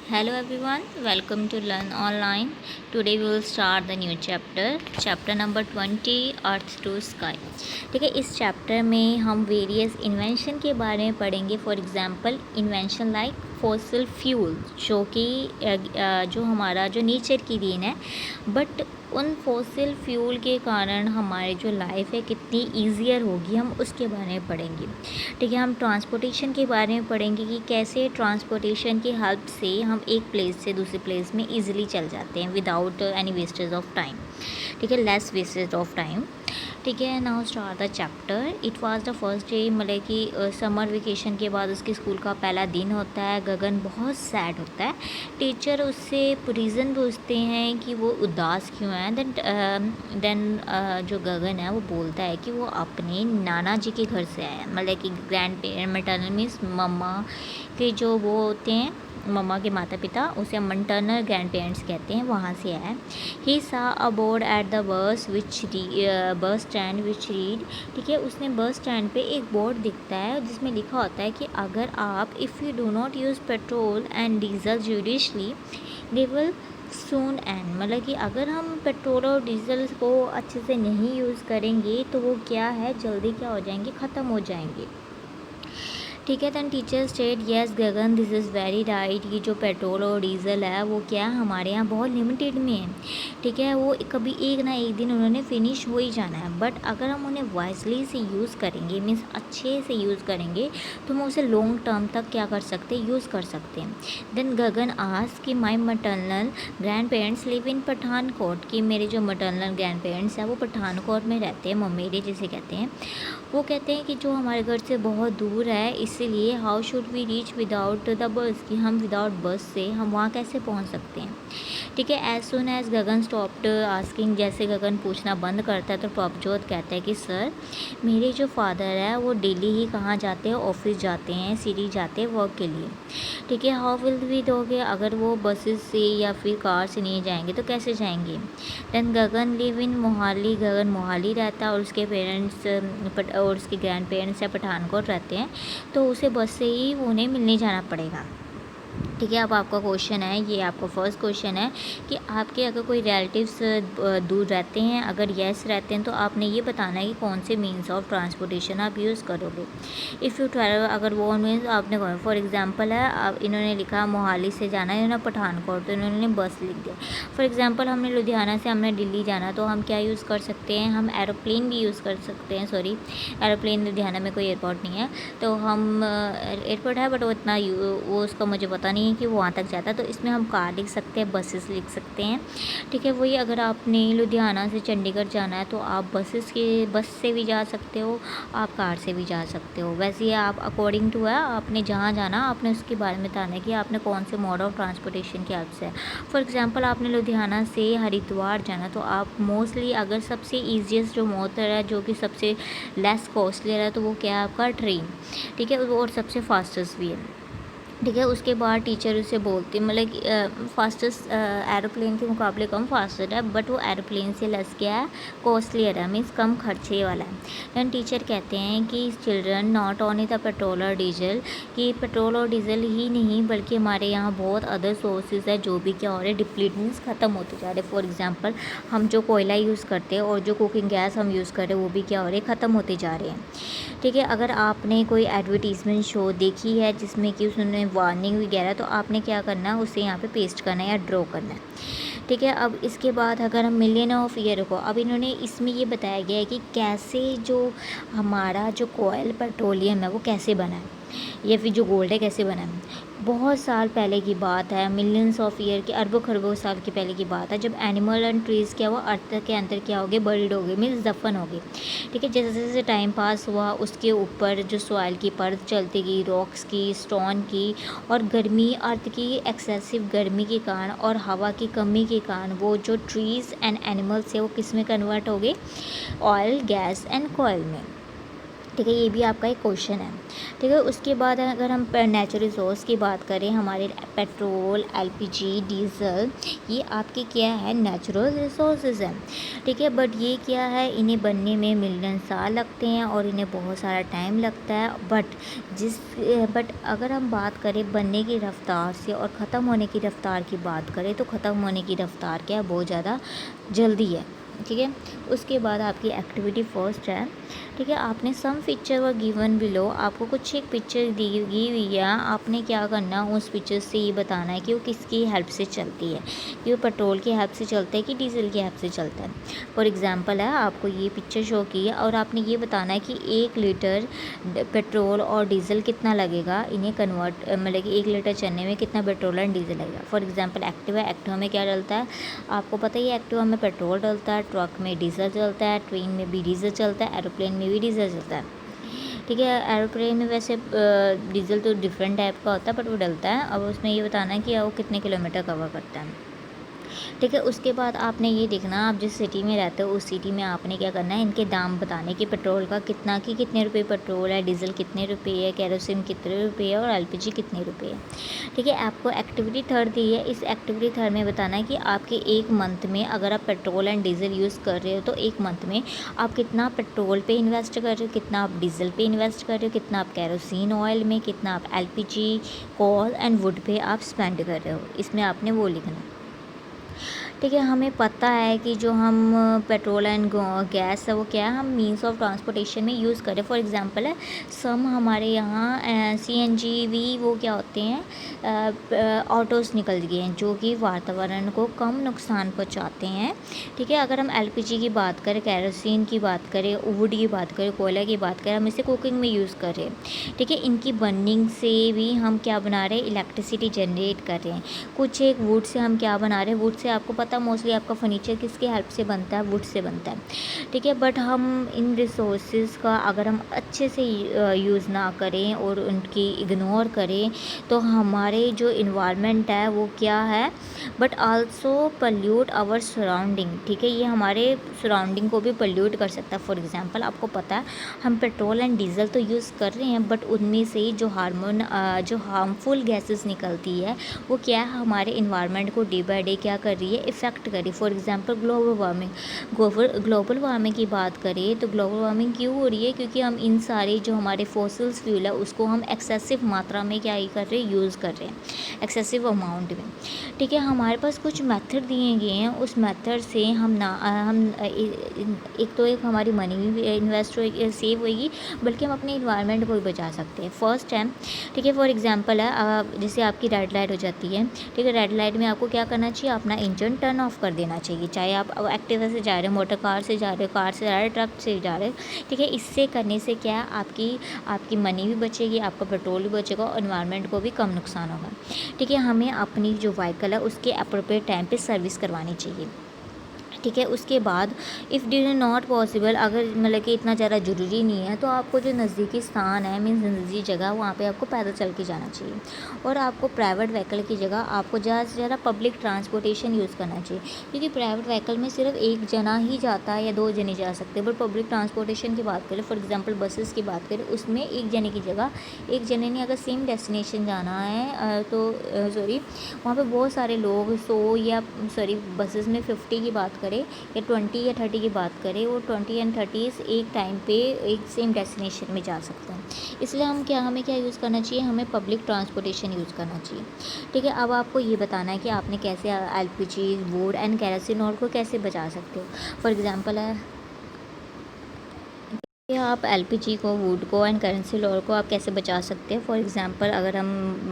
Hello everyone, welcome to Learn Online. Today we will start the new chapter number 20 Earth to Sky. ठीक है, इस chapter में हम various invention के बारे में पढ़ेंगे. For example invention like fossil fuel, जो कि जो हमारा जो नेचर की देन है, बट उन फॉसिल फ्यूल के कारण हमारी जो लाइफ है कितनी ईजियर होगी, हम उसके बारे में पढ़ेंगे. ठीक है, हम ट्रांसपोर्टेशन के बारे में पढ़ेंगे कि कैसे ट्रांसपोर्टेशन की हेल्प से हम एक प्लेस से दूसरे प्लेस में ईजिली चल जाते हैं without any wastage of time. ठीक है, लेस वेस्टेज ऑफ टाइम. ठीक है, now start the chapter. It was the first day, मतलब कि समर वेकेशन के बाद उसके स्कूल का पहला दिन होता है. गगन बहुत सैड होता है. टीचर उससे रीज़न पूछते हैं कि वो उदास क्यों है. देन जो गगन है वो बोलता है कि वो अपने नाना जी के घर से आया है, मतलब कि ग्रैंड पेरेंट, मैटरनल मीन्स मम्मा के जो वो होते हैं, मम्मा के माता पिता, उसे मंटरनल ग्रैंड पेरेंट्स कहते हैं, वहाँ से आया है. He saw a board at the bus stand which read. ठीक है, उसने बस स्टैंड पे एक बोर्ड दिखता है जिसमें लिखा होता है कि अगर आप if you do not use petrol and diesel judicially they will soon and. मतलब कि अगर हम पेट्रोल और डीजल को अच्छे से नहीं यूज़ करेंगे तो वो क्या है, जल्दी क्या हो जाएंगे, ख़त्म हो जाएंगे. ठीक है, then teacher state yes Gagan this is very right. ये जो पेट्रोल और डीज़ल है वो क्या हमारे यहाँ बहुत लिमिटेड में है. ठीक है, वो कभी एक ना एक दिन उन्होंने फिनिश हो ही जाना है, बट अगर हम उन्हें वाइजली से यूज़ करेंगे, मीन्स अच्छे से यूज़ करेंगे, तो हम उसे लॉन्ग टर्म तक क्या कर सकते हैं, यूज़ कर सकते हैं. देन गगन आस कि my maternal grandparents live in Pathankot, कि मेरे जो मटर्नल ग्रैंड पेरेंट्स हैं वो पठानकोट में रहते हैं, ममेरे जिसे कहते हैं. वो कहते हैं कि जो हमारे घर से बहुत दूर है, इसीलिए how should we reach without the bus, कि हम विदाउट बस से हम वहाँ कैसे पहुँच सकते हैं. ठीक है, एज सुन एज गगन स्टॉप्ड आस्किंग, जैसे गगन पूछना बंद करता है तो प्रभजोत कहता है कि सर मेरे जो फादर है वो डेली ही कहाँ जाते हैं, ऑफिस जाते हैं, सिटी जाते हैं वर्क के लिए. ठीक है, हाउ विल वी दोगे, अगर वो बसेस से या फिर कार से नहीं जाएंगे तो कैसे जाएंगे. Then Gagan live in Mohali, Gagan Mohali रहता है और उसके पेरेंट्स और उसके ग्रैंड पेरेंट्स या पठानकोट रहते हैं, तो उसे बस से ही उन्हें मिलने जाना पड़ेगा. ठीक है, अब आपका क्वेश्चन है, ये आपका फर्स्ट क्वेश्चन है कि आपके अगर कोई रिलेटिव्स दूर रहते हैं, अगर येस रहते हैं तो आपने ये बताना है कि कौन से मीन्स ऑफ ट्रांसपोर्टेशन आप यूज़ करोगे. इफ़ यू ट्रैवल, अगर वो मीन्स आपने फॉर एग्जांपल है, अब इन्होंने लिखा मोहाली से जाना है ना पठानकोट, तो इन्होंने बस लिख दिया. फॉर एग्जांपल हमने लुधियाना से हमने दिल्ली जाना, तो हम क्या यूज़ कर सकते हैं, हम एरोप्लेन भी यूज़ कर सकते हैं. सॉरी, एरोप्लेन, लुधियाना में कोई एयरपोर्ट नहीं है, तो हम एयरपोर्ट है बट वो इतना वो उसका मुझे पता नहीं है कि वो वहाँ तक जाता है, तो इसमें हम कार लिख सकते हैं, बसेस लिख सकते हैं. ठीक है, वही अगर आपने लुधियाना से चंडीगढ़ जाना है तो आप बस से भी जा सकते हो, आप कार से भी जा सकते हो. वैसे ही आप अकॉर्डिंग टू है, आपने जहाँ जाना आपने उसके बारे में बताना है कि आपने कौन से मोड ऑफ ट्रांसपोर्टेशन की हेल्प से है. फॉर एग्जाम्पल आपने लुधियाना से हरिद्वार जाना, तो आप मोस्टली अगर सबसे ईजिएस्ट जो मोड है, जो कि सबसे लेस कॉस्टली है, तो वो क्या है आपका ट्रेन. ठीक है, और सबसे फास्टेस्ट भी है. ठीक है, उसके बाद टीचर उसे बोलती, मतलब फास्टेस्ट एरोप्लेन के मुकाबले कम फास्टेस्ट है, बट वो एरोप्लेन से लेस क्या है, कॉस्टलियर है, मीन्स कम खर्चे वाला है. दैन टीचर कहते हैं कि children not only the petrol और डीजल, कि पेट्रोल और डीजल ही नहीं बल्कि हमारे यहाँ बहुत अदर सोर्सेज है जो भी क्या हो रहे हैं, डिप्लीट मीन्स ख़त्म होते जा रहे. फॉर एग्जाम्पल हम जो कोयला यूज़ करते हैं और जो कुकिंग गैस हम यूज़ कर रहे हैं वो भी क्या हो रहे हैं, ख़त्म होते जा रहे हैं. ठीक है, अगर आपने कोई एडवर्टीज़मेंट शो देखी है जिसमें कि उसने वार्निंग वगैरह, तो आपने क्या करना है, उसे यहाँ पे पेस्ट करना है या ड्रॉ करना है. ठीक है, अब इसके बाद अगर हम मिलियन ऑफ ईयर को, अब इन्होंने इसमें ये बताया गया है कि कैसे जो हमारा जो कोयल पेट्रोलियम है वो कैसे बना है, या फिर जो गोल्ड है कैसे बना है. बहुत साल पहले की बात है, मिलियंस ऑफ ईयर की, अरबों खरबों साल के पहले की बात है, जब एनिमल एंड ट्रीज़ क्या हुआ, अर्थ के अंदर क्या हो गए, बर्ड हो गए, मीन्स दफन हो गए. ठीक है, जैसे जैसे टाइम पास हुआ उसके ऊपर जो सॉइल की परत चलती गई, रॉक्स की, स्टोन की, और गर्मी, अर्थ की एक्सेसिव गर्मी के कारण और हवा की कमी के कारण वो जो ट्रीज़ एंड एनिमल्स है वो किस में कन्वर्ट हो गए, ऑयल, गैस एंड कोयल में. ठीक है, ये भी आपका एक क्वेश्चन है। ठीक है, उसके बाद अगर हम नेचुरल रिसोर्स की बात करें, हमारे पेट्रोल, एलपीजी, डीजल, ये आपके क्या है, नेचुरल रिसोर्सेज हैं। ठीक है, बट ये क्या है, इन्हें बनने में मिलियन साल लगते हैं और इन्हें बहुत सारा टाइम लगता है। बट अगर हम बात करें बनने की रफ़्तार से और ख़त्म होने की रफ़्तार की बात करें, तो ख़त्म होने की रफ़्तार क्या है, बहुत ज़्यादा जल्दी है। ठीक है, उसके बाद आपकी एक्टिविटी फर्स्ट है। ठीक है, आपने सम पिक्चर व गिवन बिलो, आपको कुछ एक पिक्चर दी हुई है, आपने क्या करना, उस पिक्चर से ये बताना है कि वो किसकी हेल्प से चलती है, कि वो पेट्रोल की हेल्प से चलता है कि डीजल की हेल्प से चलता है। फॉर एग्जांपल है, आपको ये पिक्चर शो की है और आपने ये बताना है कि 1 लीटर पेट्रोल और डीजल कितना लगेगा, इन्हें कन्वर्ट मतलब कि 1 लीटर चलने में कितना पेट्रोल एंड डीजल लगेगा। फॉर एग्जाम्पल एक्टिवा में क्या डलता है, आपको पता ही है, एक्टिवा में पेट्रोल डलता है, ट्रक में डीजल चलता है, ट्रेन में भी डीजल चलता है, एरोप्लेन में भी डीजल चलता है। ठीक है, एरोप्लेन में वैसे डीजल तो डिफरेंट टाइप का होता है, बट वो डलता है। अब उसमें ये बताना है कि वो कितने किलोमीटर कवर करता है। ठीक है, उसके बाद आपने ये देखना, आप जिस सिटी में रहते हो उस सिटी में आपने क्या करना है, इनके दाम बताने कि पेट्रोल का कितने रुपए पेट्रोल है, डीजल कितने रुपए है, केरोसिन कितने रुपए है और एलपीजी कितने रुपए है। ठीक है, आपको एक्टिविटी थर्ड दी है, इस एक्टिविटी थर्ड में बताना है कि आपके एक मंथ में अगर आप पेट्रोल एंड डीजल यूज़ कर रहे हो, तो एक मंथ में आप कितना पेट्रोल पे इन्वेस्ट कर रहे हो, कितना आप डीजल पे इन्वेस्ट कर रहे हो, कितना आप केरोसिन ऑयल में, कितना आप एलपीजी, कोल एंड वुड पे आप स्पेंड कर रहे हो। इसमें आपने वो लिखना है। ठीक है, हमें पता है कि जो हम पेट्रोल एंड गैस है वो क्या है, हम मीन्स ऑफ ट्रांसपोर्टेशन में यूज़ करें। फॉर एग्जांपल है, सम हमारे यहाँ सीएनजी भी वो क्या होते हैं, ऑटोज़ निकल गए हैं जो कि वातावरण को कम नुकसान पहुँचाते हैं। ठीक है, अगर हम एलपीजी की बात करें, केरोसिन की बात करें, वुड की बात करें, कोयला की बात करें, हम इसे कुकिंग में यूज़ कर रहे हैं। ठीक है, इनकी बर्निंग से भी हम क्या बना रहे हैं, इलेक्ट्रिसिटी जनरेट कर रहे हैं। कुछ एक वुड से हम क्या बना रहे हैं, वुड से आपको पता मोस्टली आपका फर्नीचर किसके हेल्प से बनता है, वुड से बनता है। ठीक है, बट हम इन रिसोर्सेज का अगर हम अच्छे से यूज़ ना करें और उनकी इग्नोर करें, तो हमारे जो इन्वायरमेंट है वो क्या है, but also pollute our surrounding. ठीक है, ये हमारे सराउंडिंग को भी पल्यूट कर सकता है। फॉर एग्जांपल, आपको पता है हम पेट्रोल एंड डीजल तो यूज़ कर रहे हैं, बट उनमें से जो जो हार्मफुल गैसेस निकलती है वो क्या है, हमारे इन्वायरमेंट को डे बाय डे क्या कर रही है, इफ़ेक्ट कर रही है। फॉर एग्जांपल ग्लोबल वार्मिंग की बात करें, तो ग्लोबल वार्मिंग क्यों हो रही है, क्योंकि हम इन सारे जो हमारे फॉसिल्स फ्यूल है उसको हम एक्सेसिव मात्रा में क्या ही कर रहे हैं, यूज़ कर रहे हैं, एक्सेसिव अमाउंट में। ठीक है, हमारे पास कुछ मेथड दिए गए हैं, उस मेथड से एक हमारी मनी भी इन्वेस्ट हो सेव होएगी, बल्कि हम अपने इन्वायरमेंट को भी बचा सकते हैं। फर्स्ट है, ठीक है, फॉर एग्जांपल है, जैसे आपकी रेड लाइट हो जाती है। ठीक है, रेड लाइट में आपको क्या करना चाहिए, अपना इंजन टर्न ऑफ कर देना चाहिए, चाहे आप एक्टिवा से जा रहे हो, मोटर कार से जा रहे हो, कार से जा रहे हो, ट्रक से जा रहे हो। ठीक है, इससे करने से क्या है, आपकी मनी भी बचेगी, आपका पेट्रोल भी बचेगा और एनवायरनमेंट को भी कम नुकसान होगा। ठीक है, हमें अपनी जो व्हीकल है उसके अप्रोप्रिएट टाइम पे सर्विस करवानी चाहिए। ठीक है, उसके बाद इफ़ डिड नॉट पॉसिबल, अगर मतलब कि इतना ज़्यादा ज़रूरी नहीं है, तो आपको जो नज़दीकी स्थान है, मीन्स नज़दीकी जगह, वहाँ पे आपको पैदल चल के जाना चाहिए। और आपको प्राइवेट व्हीकल की जगह आपको ज़्यादा से ज़्यादा पब्लिक ट्रांसपोर्टेशन यूज़ करना चाहिए, क्योंकि प्राइवेट व्हीकल में सिर्फ एक जना ही जाता है या 2 जने जा सकते हैं। बट पब्लिक ट्रांसपोर्टेशन की बात करें, फॉर एग्जाम्पल बसेस की बात करें, उसमें एक जने की जगह एक जने ने अगर सेम डेस्टिनेशन जाना है, तो वहाँ पे बहुत सारे लोग 100 या बसेस में 50 की बात करें या 20 या 30 की बात करें, वो 20 एंड 30 एक टाइम पे एक सेम डेस्टिनेशन में जा सकते हैं। इसलिए हमें क्या यूज़ करना चाहिए, हमें पब्लिक ट्रांसपोर्टेशन यूज़ करना चाहिए। ठीक है, अब आपको ये बताना है कि आपने कैसे LPG, would and kerosene oil को कैसे बचा सकते हो। फॉर एग्जांपल है कि आप एलपीजी को, वुड को एंड केरोसिन ऑयल को आप कैसे बचा सकते हैं। फॉर एग्जांपल, अगर हम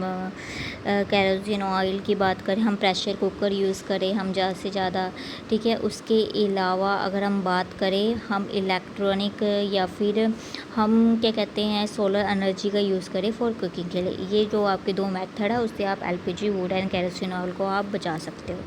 केरोसिन ऑयल की बात करें, हम प्रेशर कुकर यूज़ करें हम ज़्यादा से ज़्यादा। ठीक है, उसके अलावा अगर हम बात करें, हम इलेक्ट्रॉनिक या फिर हम क्या कहते हैं, सोलर एनर्जी का यूज़ करें फॉर कुकिंग के लिए। ये जो आपके 2 मेथड है, उससे आप LPG, would and kerosene oil को आप बचा सकते हो।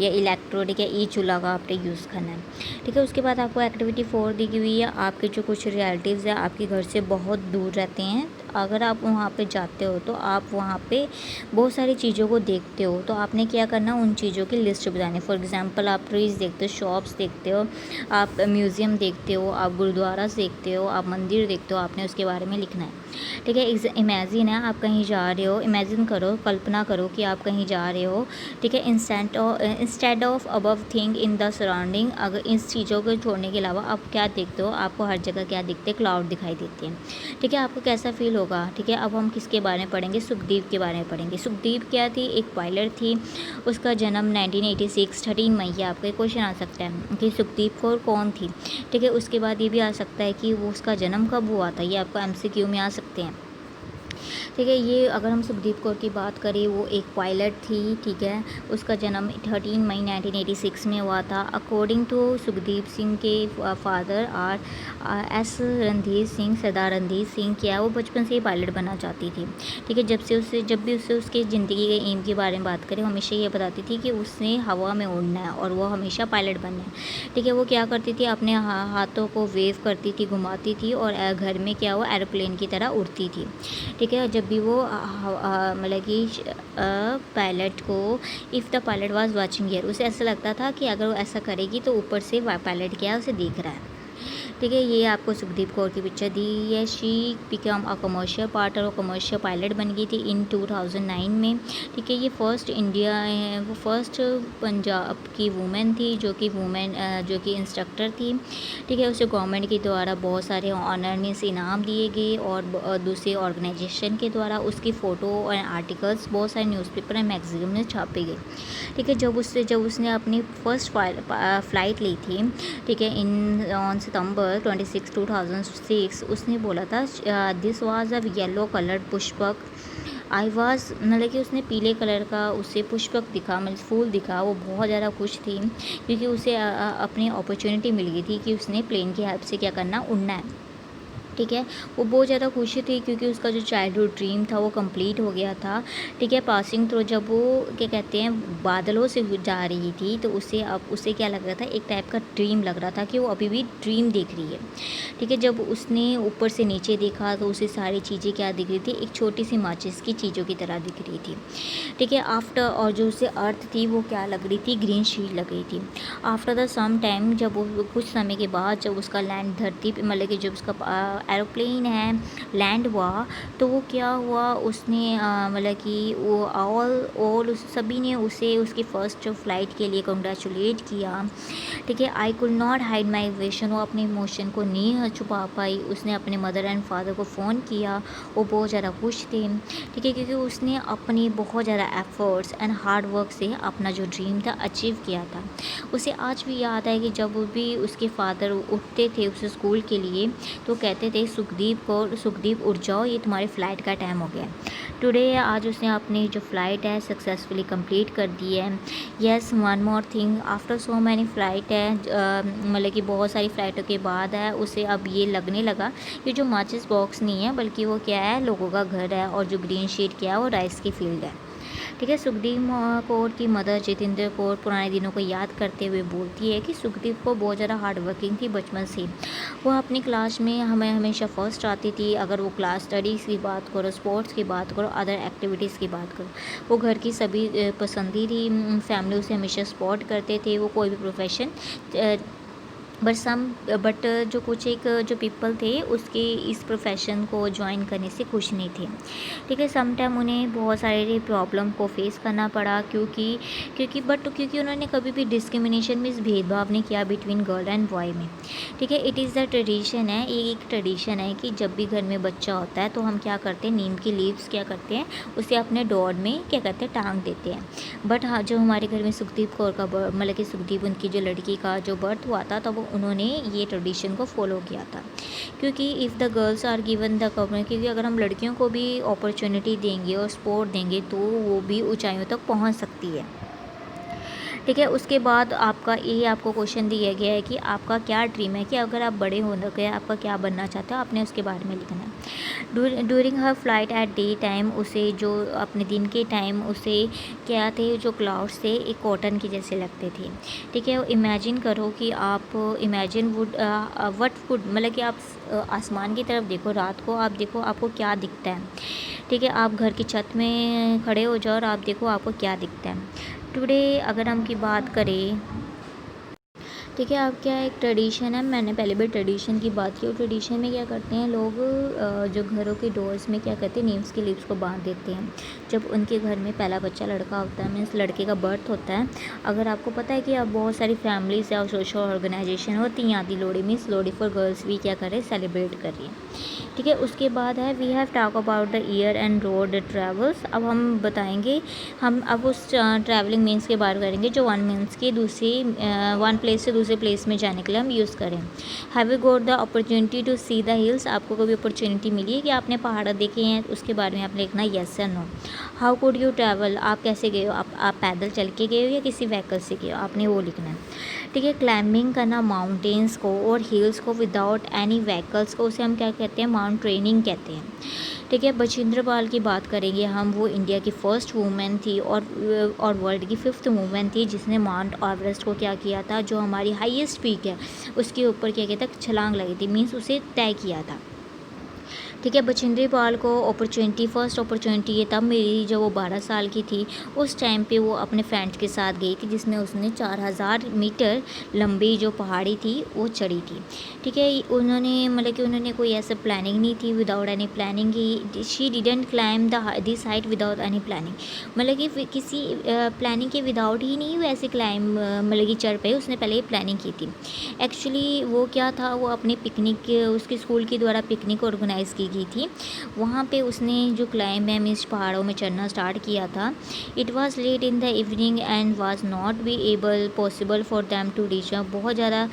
या इलेक्ट्रॉनिक या ई चूल्हा का आपने यूज़ करना है। ठीक है, उसके बाद आपको एक्टिविटी 4 दी हुई है, आपके जो कुछ रिलेटिव्स हैं आपके घर से बहुत दूर रहते हैं, अगर आप वहाँ पे जाते हो तो आप वहाँ पे बहुत सारी चीज़ों को देखते हो, तो आपने क्या करना, उन चीज़ों की लिस्ट बनानी। फॉर एग्ज़ाम्पल आप ट्रीज़ देखते हो, शॉप्स देखते हो, आप म्यूज़ियम देखते हो, आप गुरुद्वारास देखते हो, आप मंदिर देखते हो, आपने उसके बारे में लिखना है। ठीक है, इमेजिन है आप कहीं जा रहे हो, इमेजिन करो, कल्पना करो कि आप कहीं जा रहे हो। ठीक है, instead of above thing in the surrounding, अगर इस चीज़ों को छोड़ने के अलावा आप क्या देखते हो, आपको हर जगह क्या दिखते हैं, क्लाउड दिखाई देते हैं। ठीक है, आपको कैसा फील होगा। ठीक है, अब हम किसके बारे में पढ़ेंगे, सुखदेव के बारे में पढ़ेंगे। सुखदेव क्या थी, एक पायलट थी, उसका जन्म 1986 13 मई है। आपका क्वेश्चन आ सकता है कि सुखदेव कौर कौन थी। ठीक है, उसके बाद ये भी आ सकता है कि वो उसका जन्म कब हुआ था, ये आपको MCQ में आ सकते हैं। ठीक है, ये अगर हम सुखदीप कौर की बात करें, वो एक पायलट थी। ठीक है, उसका जन्म 13 मई 1986 में हुआ था। अकॉर्डिंग टू सुखदीप सिंह के father R S Randhir Singh, Sardar Randhir Singh, क्या वो बचपन से ही पायलट बनना चाहती थी। ठीक है, जब भी उससे उसके ज़िंदगी के एम के बारे में बात करें, हमेशा ये बताती थी कि उसने हवा में उड़ना है और वो हमेशा पायलट बनना है। ठीक है, वो क्या करती थी, अपने हाथों को वेव करती थी, घुमाती थी और घर में क्या वो एरोप्लेन की तरह उड़ती थी। ठीक है, जब भी वो मतलब कि पायलट को, if the pilot was watching here, उसे ऐसा लगता था कि अगर वो ऐसा करेगी तो ऊपर से पायलट क्या है उसे देख रहा है। ठीक है, ये आपको सुखदीप कौर की पिक्चर दी है। She become a commercial partner और कमर्शियल पायलट बन गई थी इन 2009 में। ठीक है, ये वो फर्स्ट पंजाब की वूमेन थी जो कि इंस्ट्रक्टर थी। ठीक है, उसे गवर्नमेंट के द्वारा बहुत सारे ऑनर मीन्स इनाम दिए गए और दूसरे ऑर्गेनाइजेशन के द्वारा उसकी फ़ोटो और आर्टिकल्स बहुत सारे न्यूज़पेपर और मैगजीन में छापे गए। ठीक है, जब उसने अपनी फर्स्ट फ्लाइट ली थी, ठीक है, ऑन सितंबर 26 2006, उसने बोला था this was a yellow coloured Pushpak. I was, मतलब कि उसने पीले कलर का उसे पुष्पक दिखा, मतलब फूल दिखा। वो बहुत ज़्यादा खुश थी क्योंकि उसे अपनी अपॉर्चुनिटी मिल गई थी कि उसने प्लेन की हेल्प से क्या करना, उड़ना है। ठीक है, वो बहुत ज़्यादा खुश थी क्योंकि उसका जो चाइल्डहुड ड्रीम था वो कंप्लीट हो गया था। ठीक है, पासिंग थ्रू जब वो क्या कहते हैं बादलों से जा रही थी तो उसे क्या लग रहा था, एक टाइप का ड्रीम लग रहा था कि वो अभी भी ड्रीम देख रही है। ठीक है, जब उसने ऊपर से नीचे देखा तो उसे सारी चीज़ें क्या दिख रही थी, एक छोटी सी माचिस की चीज़ों की तरह दिख रही थी। ठीक है, आफ्टर, और जो उसे अर्थ थी वो क्या लग रही थी, ग्रीन शीट लग रही थी। आफ्टर द सम टाइम, जब वो कुछ समय के बाद जब उसका लैंड धरती पे, मतलब कि जब उसका एरोप्लेन है लैंड हुआ, तो वो क्या हुआ, उसने मतलब कि वो ऑल सभी ने उसे उसकी फ़र्स्ट फ्लाइट के लिए कंग्रेचुलेट किया। ठीक है, I could not hide my emotion, वो अपने इमोशन को नहीं छुपा पाई। उसने अपने मदर एंड फादर को फ़ोन किया, वो बहुत ज़्यादा खुश थे। ठीक है, क्योंकि उसने अपनी बहुत ज़्यादा एफर्ट्स एंड हार्ड वर्क से अपना जो ड्रीम था अचीव किया था। उसे आज भी याद है कि जब भी उसके फादर उठते थे उसे स्कूल के लिए, तो कहते थे सुखदीप उठ जाओ, ये तुम्हारी फ़्लाइट का टाइम हो गया। टुडे, आज उसने अपनी जो फ़्लाइट है सक्सेसफुली कंप्लीट कर दी है। Yes, one more thing, after so many flight है, मतलब कि बहुत सारी फ़्लाइटों के बाद है, उसे अब ये लगने लगा कि जो माचिस बॉक्स नहीं है बल्कि वो क्या है, लोगों का घर है, और जो ग्रीन शीट क्या है वो राइस की फील्ड है। ठीक है, सुखदेव कौर की मदर जितेंद्र कौर पुराने दिनों को याद करते हुए बोलती है कि सुखदेव को बहुत ज़्यादा हार्ड वर्किंग थी बचपन से। वो अपनी क्लास में हमें हमेशा फर्स्ट आती थी। अगर वो क्लास स्टडीज़ की बात करो, स्पोर्ट्स की बात करो, अदर एक्टिविटीज़ की बात करो, वो घर की सभी पसंदी थी। फैमिली उसे हमेशा सपोर्ट करते थे। वो कोई भी प्रोफेशन, बट जो कुछ एक जो पीपल थे उसके इस प्रोफेशन को ज्वाइन करने से खुश नहीं थे। ठीक है, सम टाइम उन्हें बहुत सारे प्रॉब्लम को फेस करना पड़ा क्योंकि उन्होंने कभी भी डिस्क्रिमिनेशन में इस भेदभाव नहीं किया बिटवीन गर्ल एंड बॉय में। ठीक है, इट इज़ द ट्रेडिशन है, ये एक ट्रेडिशन है कि जब भी घर में बच्चा होता है तो हम क्या करते हैं, नीम की लीव्स क्या करते हैं, उसे अपने डोर में क्या करते हैं, टांग देते हैं। बट हाँ, जो हमारे घर में सुखदीप कौर का मतलब कि सुखदीप उनकी जो लड़की का जो बर्थ हुआ था तब उन्होंने ये ट्रेडिशन को फॉलो किया था। क्योंकि if the girls are given the cover, क्योंकि अगर हम लड़कियों को भी अपॉर्चुनिटी देंगे और सपोर्ट देंगे तो वो भी ऊंचाइयों तक पहुंच सकती है। ठीक है। उसके बाद आपका ये आपको क्वेश्चन दिया गया है कि आपका क्या ड्रीम है, कि अगर आप बड़े हो गए आपका क्या बनना चाहते हो, आपने उसके बारे में लिखना है। During her flight eight day time, उसे जो अपने दिन के टाइम उसे क्या थे, जो क्लाउड्स थे एक कॉटन के जैसे लगते थे। ठीक है। इमेजिन करो कि आप इमेजिन वुड वट वुड मतलब कि आप आसमान की तरफ देखो, रात को आप देखो आपको क्या दिखता है। ठीक है। आप घर की छत में खड़े हो जाओ और आप देखो आपको क्या दिखता है। टुडे अगर हम की बात करें, ठीक है, अब क्या एक ट्रेडिशन है, मैंने पहले भी ट्रेडिशन की बात की, और ट्रेडिशन में क्या करते हैं लोग, जो घरों के डोर्स में क्या करते हैं, नीम्स के लीव्स को बांध देते हैं जब उनके घर में पहला बच्चा लड़का होता है, मीन्स लड़के का बर्थ होता है। अगर आपको पता है कि अब बहुत सारी फैमिलीज या सोशल ऑर्गेनाइजेशन होती हैं आदि Lohri, means Lohri for girls भी क्या करें, सेलिब्रेट कर रही है। ठीक है। उसके बाद है we have talk about the air and road travels. अब हम बताएंगे, हम अब उस ट्रैवलिंग मीन्स के बारे में करेंगे जो वन मीन्स की दूसरी वन प्लेस से दूसरे प्लेस में जाने के लिए हम यूज़ करें। Have you got the opportunity to see the hills, आपको कभी अपॉर्चुनिटी मिली है कि आपने पहाड़ देखे हैं, उसके बारे में आपने लिखना येस या no. How could you travel, आप कैसे गए हो, आप पैदल चल के गए हो या किसी व्हीकल से गए हो, आपने वो लिखना है। ठीक है। क्लाइंबिंग करना माउंटेन्स को और हिल्स को विदाउट एनी व्हीकल्स को, उसे हम क्या कहते हैं, माउंटेनिंग कहते हैं। ठीक है। बछेंद्र पाल की बात करेंगे हम, वो इंडिया की फर्स्ट वूमेन थी और वर्ल्ड की 5th वूमेन थी जिसने माउंट एवरेस्ट को क्या किया था, जो हमारी हाईएस्ट पीक है उसके ऊपर क्या कहता है, छलांग लगी थी, मीन्स उसे तय किया था। ठीक है। बछेंद्री पाल को फर्स्ट अपॉर्चुनिटी ये तब मिली जब वो 12 साल की थी। उस टाइम पे वो अपने फ्रेंड्स के साथ गई थी, जिसमें उसने 4000 मीटर लंबी जो पहाड़ी थी वो चढ़ी थी। ठीक है। उन्होंने मतलब कि उन्होंने कोई ऐसा प्लानिंग नहीं थी, without any planning he she didn't climb this height without any planning, मतलब कि किसी प्लानिंग के विदाउट ही नहीं वैसे क्लाइम मतलब कि चढ़ पाई, उसने पहले ही प्लानिंग की थी। एक्चुअली वो क्या था, वो अपनी पिकनिक उसके स्कूल के द्वारा पिकनिक ऑर्गेनाइज़ की गई थी, वहाँ पे उसने जो क्लाइंब है मीन्स पहाड़ों में चढ़ना स्टार्ट किया था। It was late in the evening and was not be able possible for them to reach, बहुत ज़्यादा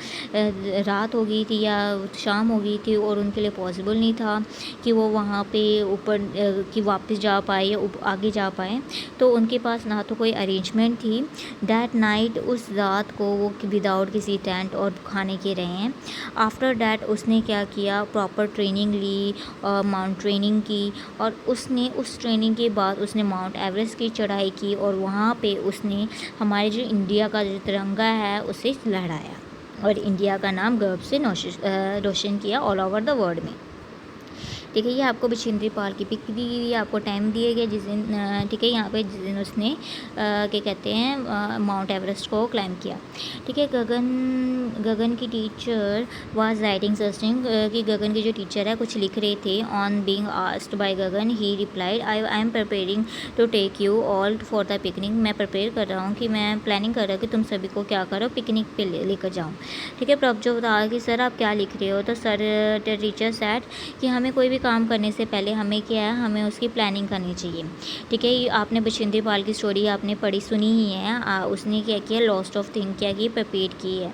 रात हो गई थी या शाम हो गई थी और उनके लिए पॉसिबल नहीं था कि वो वहाँ पे ऊपर कि वापस जा पाए या आगे जा पाए, तो उनके पास ना तो कोई अरेंजमेंट थी। दैट नाइट, उस रात को वो विदाउट किसी टेंट और खाने के रहे हैं। आफ्टर डैट उसने क्या किया, प्रॉपर ट्रेनिंग ली, माउंट ट्रेनिंग की, और उसने उस ट्रेनिंग के बाद उसने माउंट एवरेस्ट की चढ़ाई की और वहाँ पे उसने हमारे जो इंडिया का जो तिरंगा है उसे लहराया और इंडिया का नाम गर्व से रोशन किया ऑल ओवर द वर्ल्ड में। ठीक है। ये आपको बछेंद्री पाल की पिक दी गई है, आपको टाइम दिए गए जिस दिन, ठीक है, यहाँ पे जिस दिन उसने क्या कहते हैं माउंट एवरेस्ट को क्लाइंब किया। ठीक है। गगन की टीचर वाज राइटिंग सर्चिंग, कि गगन के जो टीचर है कुछ लिख रहे थे। On being asked by Gagan he replied, I am preparing to take you all for the picnic, मैं प्रिपेयर कर रहा हूँ कि मैं प्लानिंग कर रहा हूँ कि तुम सभी को क्या करो, पिकनिक पे लेकर जाऊँ। ठीक है। प्रभजोत बता कि सर आप क्या लिख रहे हो, तो सर टीचर सेड कि हमें कोई भी काम करने से पहले हमें क्या है, हमें उसकी प्लानिंग करनी चाहिए। ठीक है। आपने बछेंद्री पाल की स्टोरी आपने पढ़ी सुनी ही है, उसने क्या किया, लॉस्ट ऑफ थिंग क्या की, प्रिपेयर की है।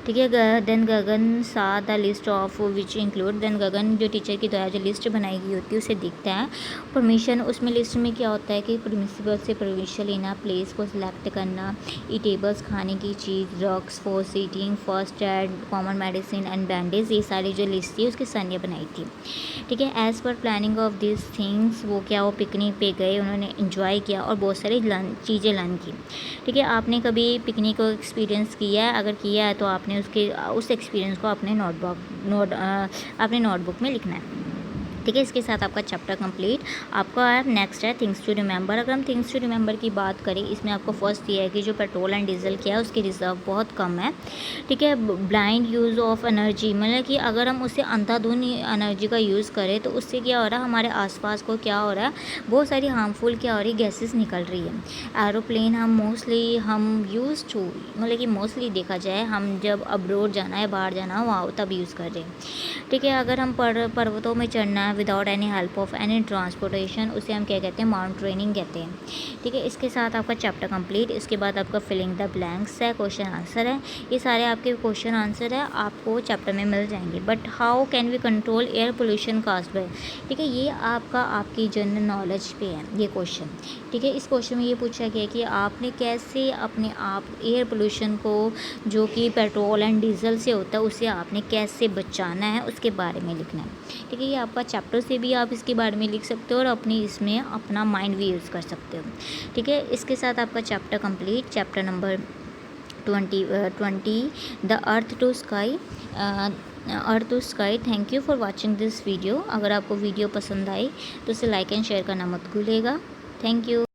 ठीक है। Then Gagan saw the list of which include, then Gagan जो टीचर की द्वारा जो लिस्ट बनाई गई होती है उसे देखता है। परमिशन, उसमें लिस्ट में क्या होता है कि प्रिंसिपल से परमिशन लेना, प्लेस को सिलेक्ट करना, ईटेबल्स खाने की चीज़, drugs for seating, first aid, common medicine and bandage, ये सारी जो लिस्ट थी उसकी सन ने बनाई थी। ठीक है। As per planning of this things, वो क्या, वो पिकनिक पे गए, उन्होंने इन्जॉय किया और बहुत सारी चीज़ें लर्न की। ठीक है। आपने कभी पिकनिक को एक्सपीरियंस किया है, अगर किया है तो आपने उस एक्सपीरियंस को अपने अपने नोटबुक में लिखना है। ठीक है। इसके साथ आपका चैप्टर कंप्लीट। आपका नेक्स्ट है थिंग्स टू रिमेंबर। अगर हम थिंग्स टू रिमेंबर की बात करें, इसमें आपको फर्स्ट ये है कि जो पेट्रोल एंड डीजल क्या है उसकी रिजर्व बहुत कम है। ठीक है। ब्लाइंड यूज़ ऑफ एनर्जी, मतलब कि अगर हम उससे अंधाधुंध एनर्जी का यूज़ करें तो उससे क्या हो रहा है, हमारे आसपास को क्या हो रहा है, बहुत सारी हार्मफुल क्या हो रही गैसेस निकल रही है। एरोप्लेन हम मोस्टली हम यूज़ टू, मतलब कि मोस्टली देखा जाए हम जब अब्रोड जाना है, बाहर जाना हो, वहाँ तब यूज़ कर रहे हैं। ठीक है। अगर हम पर्वतों में चढ़ना है, without any help of any transportation, उसे हम क्या कहते हैं, माउंटेनिंग कहते हैं। ठीक है, इसके साथ आपका चैप्टर कंप्लीट। इसके बाद आपका फिलिंग द ब्लैंक्स है, क्वेश्चन आंसर है। ये सारे आपके क्वेश्चन आंसर है आपको चैप्टर में मिल जाएंगे। But how can we control air pollution caused by, ठीक है, ये आपकी जनरल नॉलेज पे है ये क्वेश्चन। ठीक है, इस क्वेश्चन में ये पूछा गया कि आपने कैसे अपने आप एयर पोल्यूशन को जो कि पेट्रोल एंड डीजल से होता है उसे आपने कैसे बचाना है उसके बारे में लिखना है। ठीक है, ये आपका चैप्टर से भी आप इसके बारे में लिख सकते हो और अपनी इसमें अपना माइंड भी यूज़ कर सकते हो। ठीक है, इसके साथ आपका chapter complete. Chapter number 20 the earth to sky, earth to sky. Thank you for watching this video. अगर आपको वीडियो पसंद आई तो उसे लाइक एंड शेयर करना मत भूलिएगा। Thank you.